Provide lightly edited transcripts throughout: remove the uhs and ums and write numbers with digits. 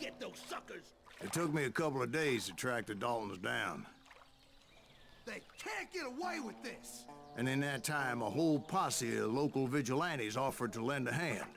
get those suckers! It took me a couple of days to track the Daltons down. They can't get away with this! And in that time, a whole posse of local vigilantes offered to lend a hand.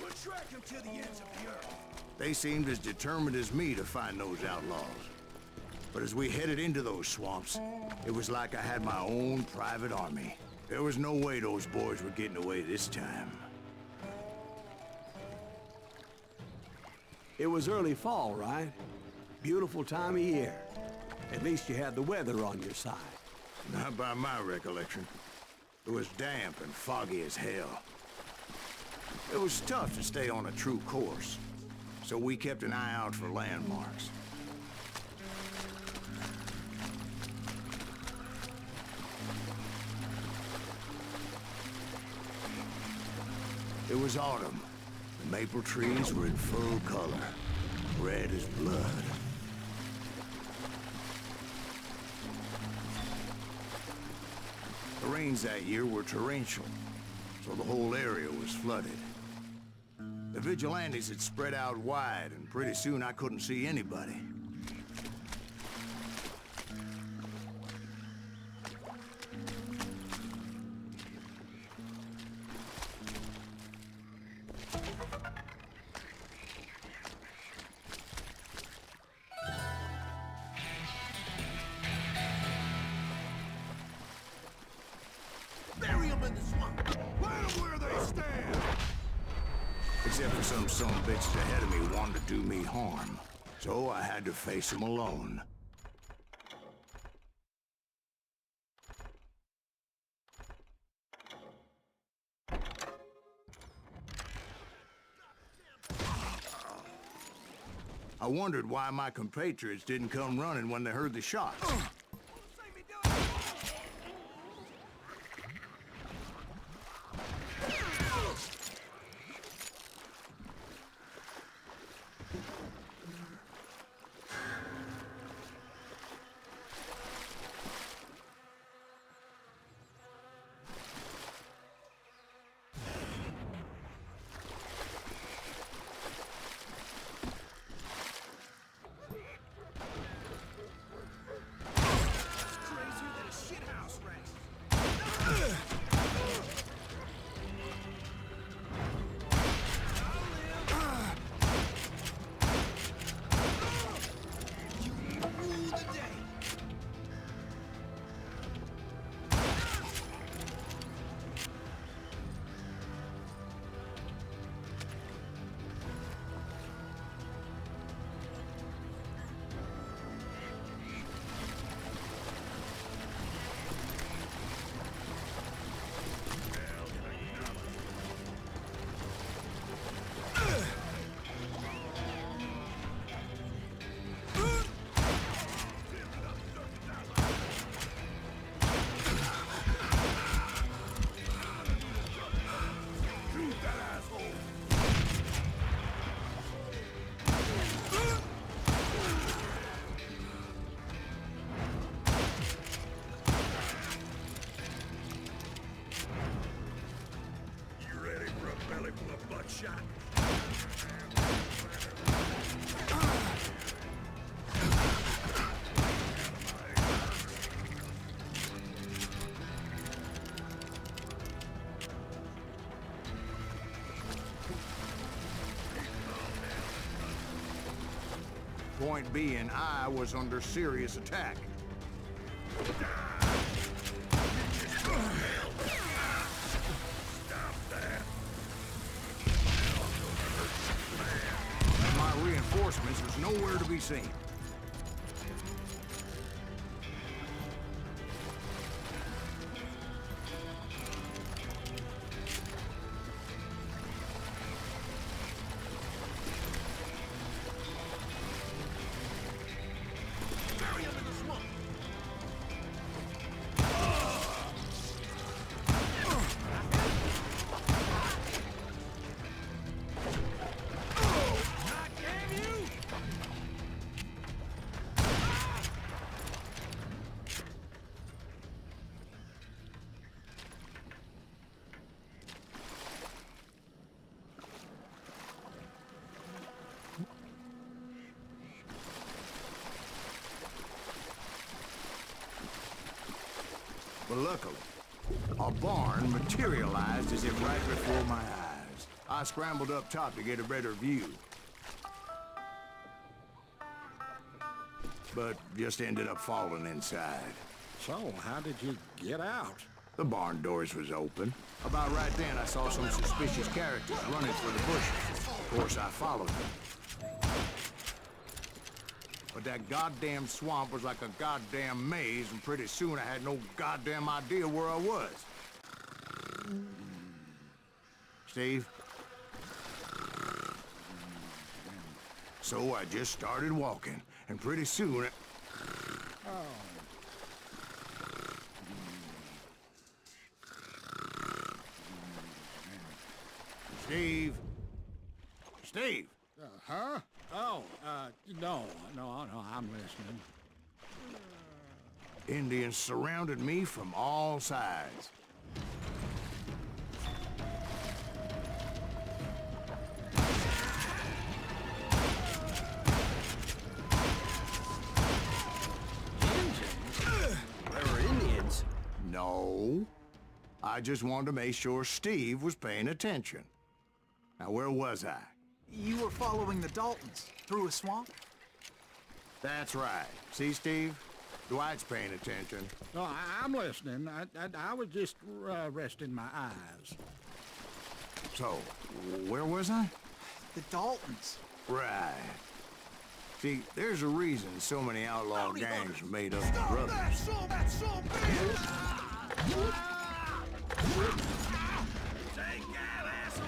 We'll track them to the ends of the earth. They seemed as determined as me to find those outlaws. But as we headed into those swamps, it was like I had my own private army. There was no way those boys were getting away this time. It was early fall, right? Beautiful time of year. At least you had the weather on your side. Not by my recollection. It was damp and foggy as hell. It was tough to stay on a true course, so we kept an eye out for landmarks. It was autumn. The maple trees were in full color, red as blood. The rains that year were torrential, so the whole area was flooded. The vigilantes had spread out wide, and pretty soon I couldn't see anybody. Bury them in the swamp! Plant them where they stand! Except for some sumbitches ahead of me wanted to do me harm. So I had to face them alone. I wondered why my compatriots didn't come running when they heard the shots. Point being, I was under serious attack. My reinforcements was nowhere to be seen. But luckily, a barn materialized as if right before my eyes. I scrambled up top to get a better view. But just ended up falling inside. So, how did you get out? The barn doors was open. About right then, I saw some suspicious characters running for the bushes. Of course, I followed them. But that goddamn swamp was like a goddamn maze, and pretty soon I had no goddamn idea where I was. Steve? So I just started walking, and pretty soon Steve? Steve? Huh? Oh, no, I'm listening. Indians surrounded me from all sides. There were Indians. No. I just wanted to make sure Steve was paying attention. Now, where was I? You were following the Daltons through a swamp? That's right. See, Steve? Dwight's paying attention. No, I'm listening. I was just resting my eyes. So, where was I? The Daltons. Right. See, there's a reason so many outlaw gangs are made up of Stop brothers. that son bitch! Take that asshole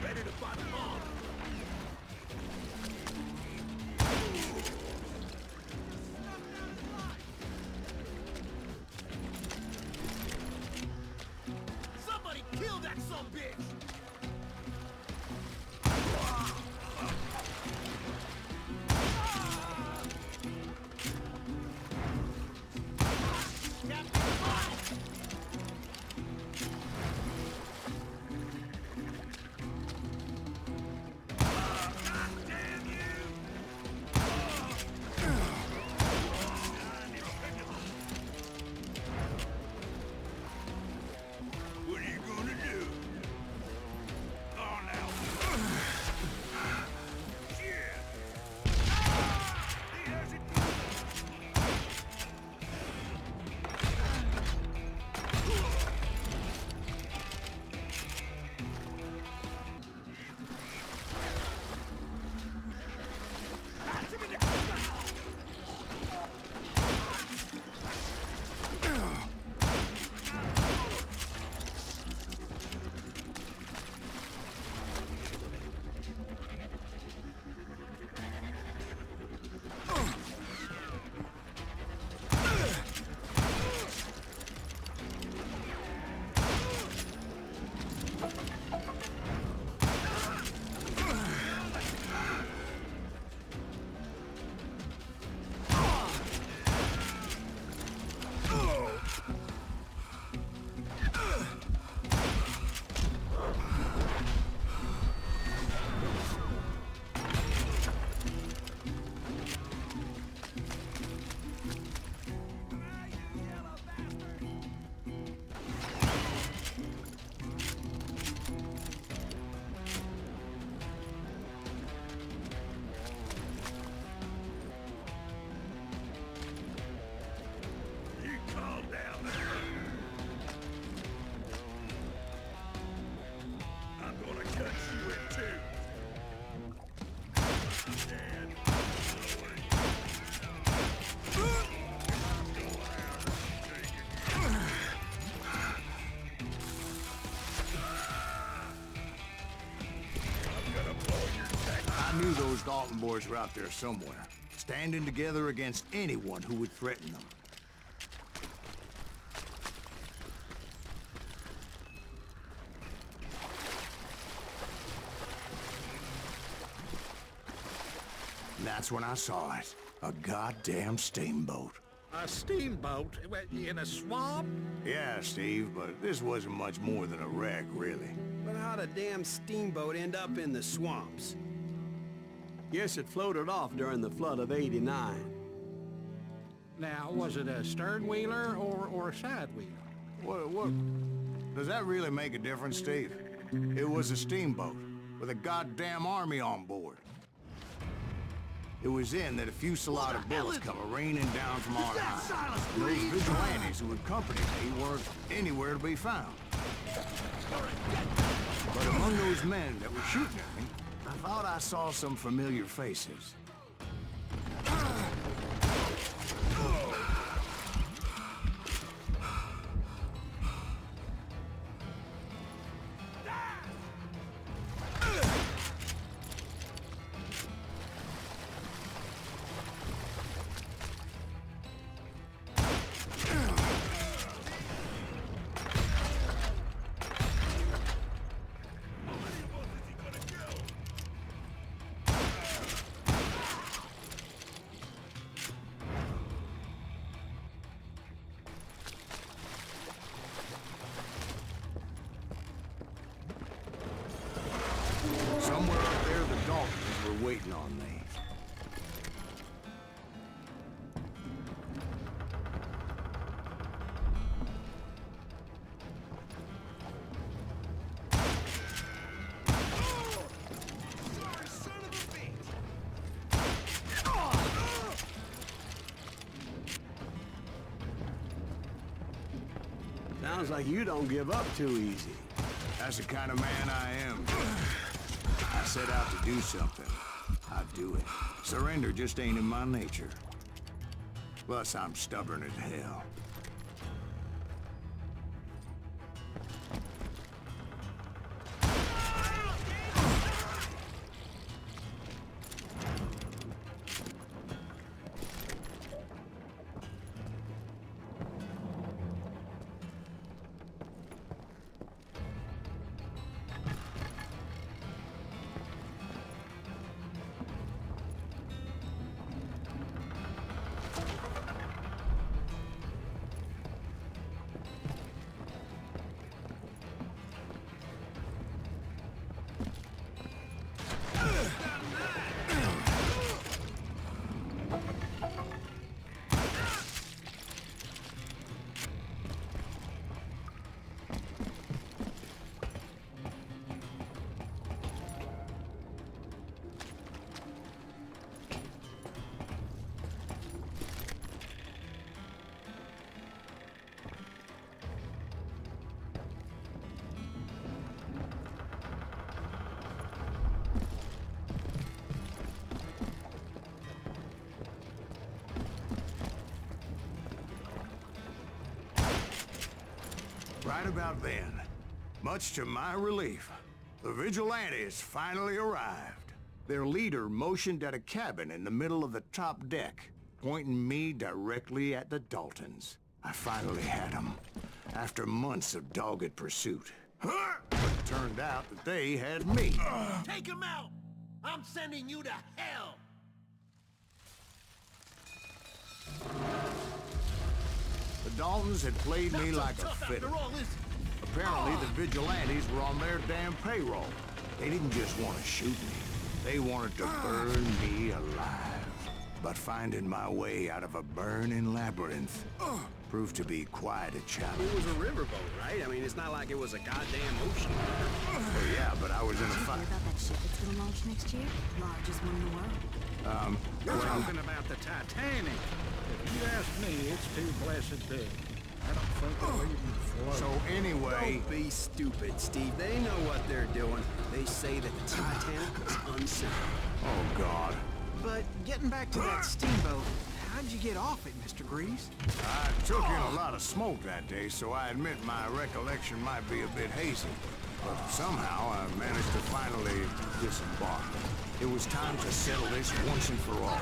ready to fight them all. Somebody kill that son bitch! What are you gonna do? Oh, now. Shit! He has it. I knew those Dalton boys were out there somewhere, standing together against anyone who would threaten them. that's when I saw it. A goddamn steamboat. A steamboat in a swamp? Yeah, Steve, but this wasn't much more than a wreck, really. But how'd a damn steamboat end up in the swamps? Guess it floated off during the flood of '89. Now, was it a stern-wheeler or a side-wheeler? What? Does that really make a difference, Steve? It was a steamboat with a goddamn army on board. It was in that a fusillade of bullets come raining down from on high. And those vigilantes who accompanied me weren't anywhere to be found. But among those men that were shooting at me, I thought I saw some familiar faces. Somewhere up there, the Daltons were waiting on me. Sounds like you don't give up too easy. That's the kind of man I am. I set out to do something. I do it. Surrender just ain't in my nature. Plus, I'm stubborn as hell. Right about then, much to my relief, the vigilantes finally arrived. Their leader motioned at a cabin in the middle of the top deck, pointing me directly at the Daltons. I finally had them, after months of dogged pursuit. But it turned out that they had me. Take him out! I'm sending you to hell! The Daltons had played me like a fiddle. Apparently, the vigilantes were on their damn payroll. They didn't just want to shoot me. They wanted to burn me alive. But finding my way out of a burning labyrinth proved to be quite a challenge. It was a riverboat, right? I mean, it's not like it was a goddamn ocean. Well, yeah, but I was in a Did you fight. hear about that ship that's gonna launch next year? Largest one in the world. You're talking about the Titanic. If you ask me, it's too blessed big. I don't think they'll even float. So anyway, Don't be stupid, Steve. They know what they're doing. They say that the Titanic was unsank. oh God. But getting back to that steamboat, how'd you get off it, Mr. Greaves? I took in a lot of smoke that day, so I admit my recollection might be a bit hazy. But somehow I managed to finally disembark. It was time to settle this once and for all.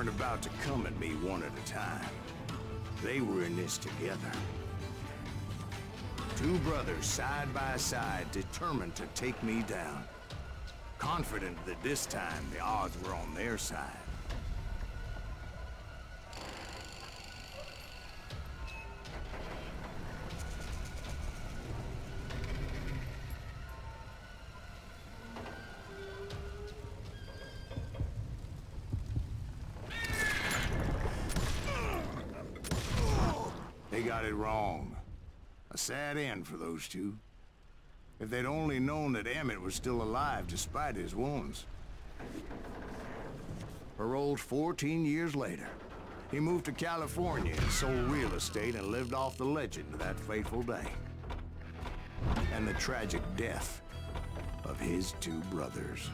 weren't about to come at me one at a time. They were in this together. Two brothers side by side, determined to take me down. Confident that this time the odds were on their side. They got it wrong. A sad end for those two. If they'd only known that Emmett was still alive despite his wounds. Paroled 14 years later, he moved to California and sold real estate and lived off the legend of that fateful day. And the tragic death of his two brothers.